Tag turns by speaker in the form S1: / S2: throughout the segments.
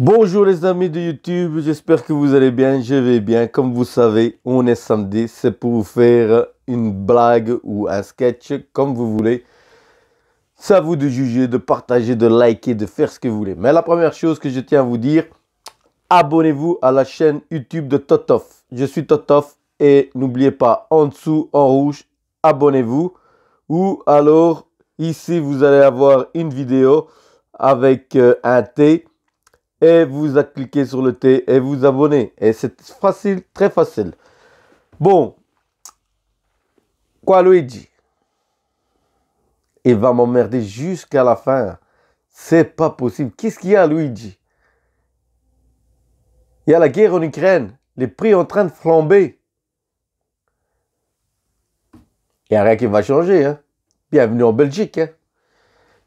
S1: Bonjour les amis de YouTube, j'espère que vous allez bien, je vais bien. Comme vous savez, on est samedi, c'est pour vous faire une blague ou un sketch, comme vous voulez. C'est à vous de juger, de partager, de liker, de faire ce que vous voulez. Mais la première chose que je tiens à vous dire, abonnez-vous à la chaîne YouTube de Totof. Je suis Totof et n'oubliez pas, en dessous, en rouge, abonnez-vous. Ou alors, ici, vous allez avoir une vidéo avec un thé. Et vous cliquez sur le T et vous abonnez. Et c'est facile, très facile. Bon, quoi Luigi? Il va m'emmerder jusqu'à la fin. C'est pas possible. Qu'est-ce qu'il y a Luigi? Il y a la guerre en Ukraine. Les prix en train de flamber. Il n'y a rien qui va changer. Hein? Bienvenue en Belgique. Hein?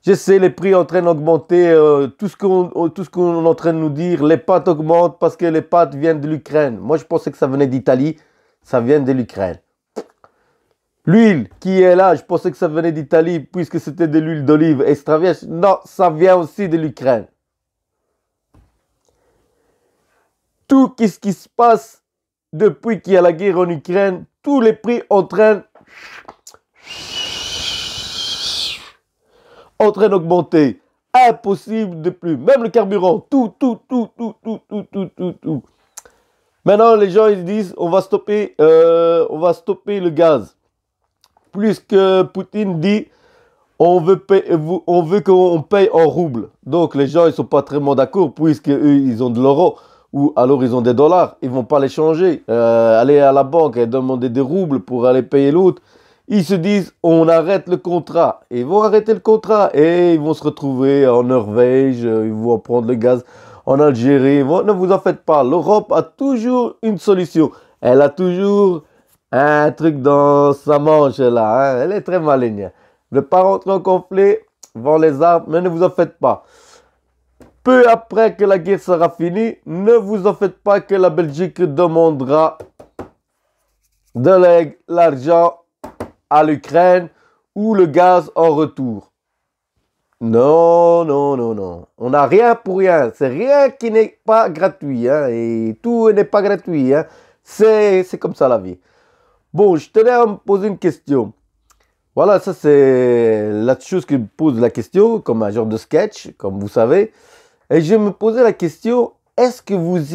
S1: Je sais, les prix en train d'augmenter, tout ce qu'on est en train de nous dire, les pâtes augmentent parce que les pâtes viennent de l'Ukraine. Moi, je pensais que ça venait d'Italie, ça vient de l'Ukraine. L'huile qui est là, je pensais que ça venait d'Italie puisque c'était de l'huile d'olive extra vierge. Non, ça vient aussi de l'Ukraine. Tout ce qui se passe depuis qu'il y a la guerre en Ukraine, tous les prix en train d'augmenter. Impossible de plus. Même le carburant. Tout. Maintenant, les gens, ils disent, on va stopper le gaz. Plus que Poutine dit, on veut qu'on paye en roubles. Donc, les gens, ils sont pas très d'accord puisque eux, ils ont de l'euro. Ou alors, ils ont des dollars. Ils vont pas les changer. Aller à la banque et demander des roubles pour aller payer l'autre. Ils se disent, on arrête le contrat. Ils vont arrêter le contrat et ils vont se retrouver en Norvège, ils vont prendre le gaz en Algérie. Ne vous en faites pas, l'Europe a toujours une solution. Elle a toujours un truc dans sa manche là. Hein. Elle est très maligne. Ne pas rentrer en conflit, vend les armes, mais ne vous en faites pas. Peu après que la guerre sera finie, ne vous en faites pas que la Belgique demandera de l'argent à l'Ukraine ou le gaz en retour. Non. On n'a rien pour rien. C'est rien qui n'est pas gratuit. Hein, et tout n'est pas gratuit. Hein. C'est comme ça la vie. Bon, je tenais à me poser une question. Voilà, ça c'est la chose qui me pose la question, comme un genre de sketch, comme vous savez. Et je me posais la question, est-ce que vous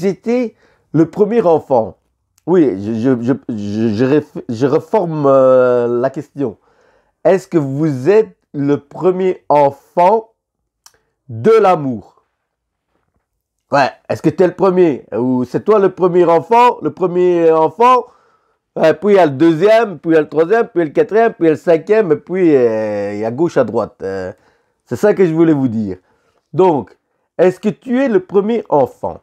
S1: étiez le premier enfant? Oui, je reforme la question. Est-ce que vous êtes le premier enfant de l'amour? Ouais, est-ce que tu es le premier? Ou c'est toi le premier enfant? Puis il y a le deuxième, puis il y a le troisième, puis il y a le quatrième, puis il y a le cinquième, et puis il y a gauche à droite. C'est ça que je voulais vous dire. Donc, est-ce que tu es le premier enfant?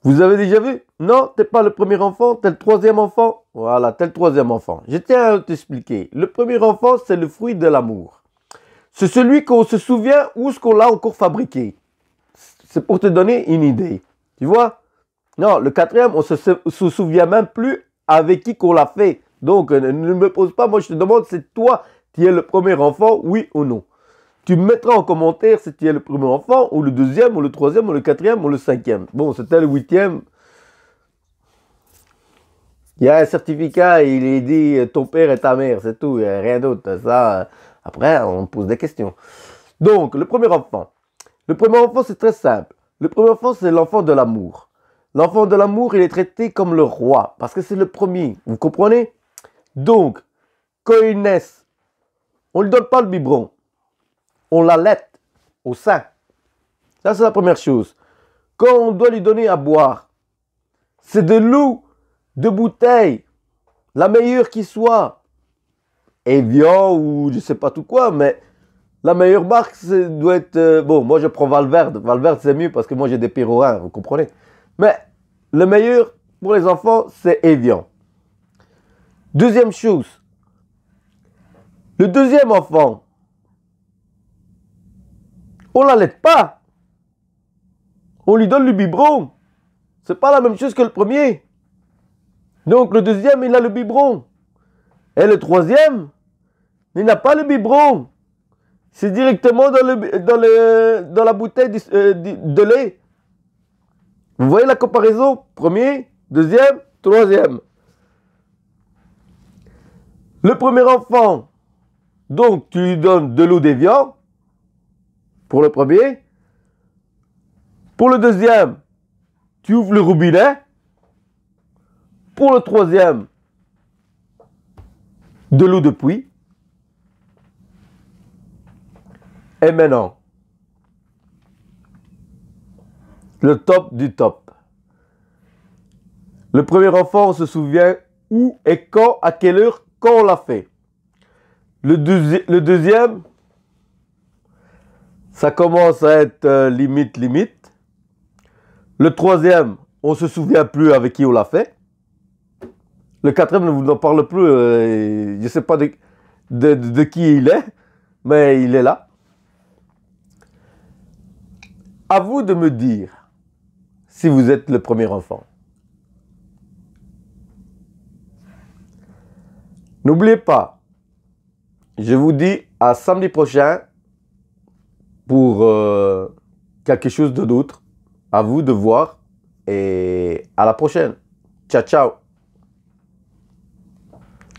S1: Vous avez déjà vu? Non, t'es pas le premier enfant, t'es le troisième enfant. Voilà, t'es le troisième enfant. Je tiens à t'expliquer. Le premier enfant, c'est le fruit de l'amour. C'est celui qu'on se souvient où ce qu'on l'a encore fabriqué. C'est pour te donner une idée. Tu vois? Non, le quatrième, on se souvient même plus avec qui qu'on l'a fait. Donc, ne me pose pas, moi je te demande, c'est toi qui es le premier enfant, oui ou non? Tu me mettras en commentaire si tu es le premier enfant, ou le deuxième, ou le troisième, ou le quatrième, ou le cinquième. Bon, c'était le huitième. Il y a un certificat, il est dit ton père et ta mère, c'est tout, il n'y a rien d'autre. Ça, après, on pose des questions. Donc, le premier enfant. Le premier enfant, c'est très simple. Le premier enfant, c'est l'enfant de l'amour. L'enfant de l'amour, il est traité comme le roi, parce que c'est le premier. Vous comprenez? Donc, quand il naît, on ne lui donne pas le biberon. On l'allaite au sein. Ça, c'est la première chose. Quand on doit lui donner à boire, c'est de l'eau de bouteille, la meilleure qui soit. Evian ou je sais pas tout quoi, mais la meilleure marque doit être... bon, moi je prends Valverde. Valverde c'est mieux parce que moi j'ai des pérorins, vous comprenez. Mais le meilleur pour les enfants, c'est Evian. Deuxième chose. Le deuxième enfant, on ne l'allaite pas. On lui donne le biberon. C'est pas la même chose que le premier. Donc le deuxième, il a le biberon. Et le troisième, il n'a pas le biberon. c'est directement dans la bouteille de lait. Vous voyez la comparaison? Premier, deuxième, troisième. Le premier enfant, donc tu lui donnes de l'eau d'évian pour le premier. Pour le deuxième, tu ouvres le robinet. Pour le troisième, de l'eau de pluie. Et maintenant, le top du top. Le premier enfant, on se souvient où et quand, à quelle heure, quand on l'a fait. Le deuxième, ça commence à être limite. Le troisième, on ne se souvient plus avec qui on l'a fait. Le quatrième, ne vous en parle plus. Je ne sais pas de qui il est, mais il est là. À vous de me dire si vous êtes le premier enfant. N'oubliez pas, je vous dis à samedi prochain pour quelque chose d'autre. À vous de voir et à la prochaine. Ciao, ciao.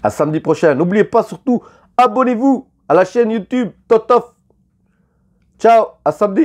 S1: À samedi prochain. N'oubliez pas surtout, abonnez-vous à la chaîne YouTube Totof. Ciao, à samedi.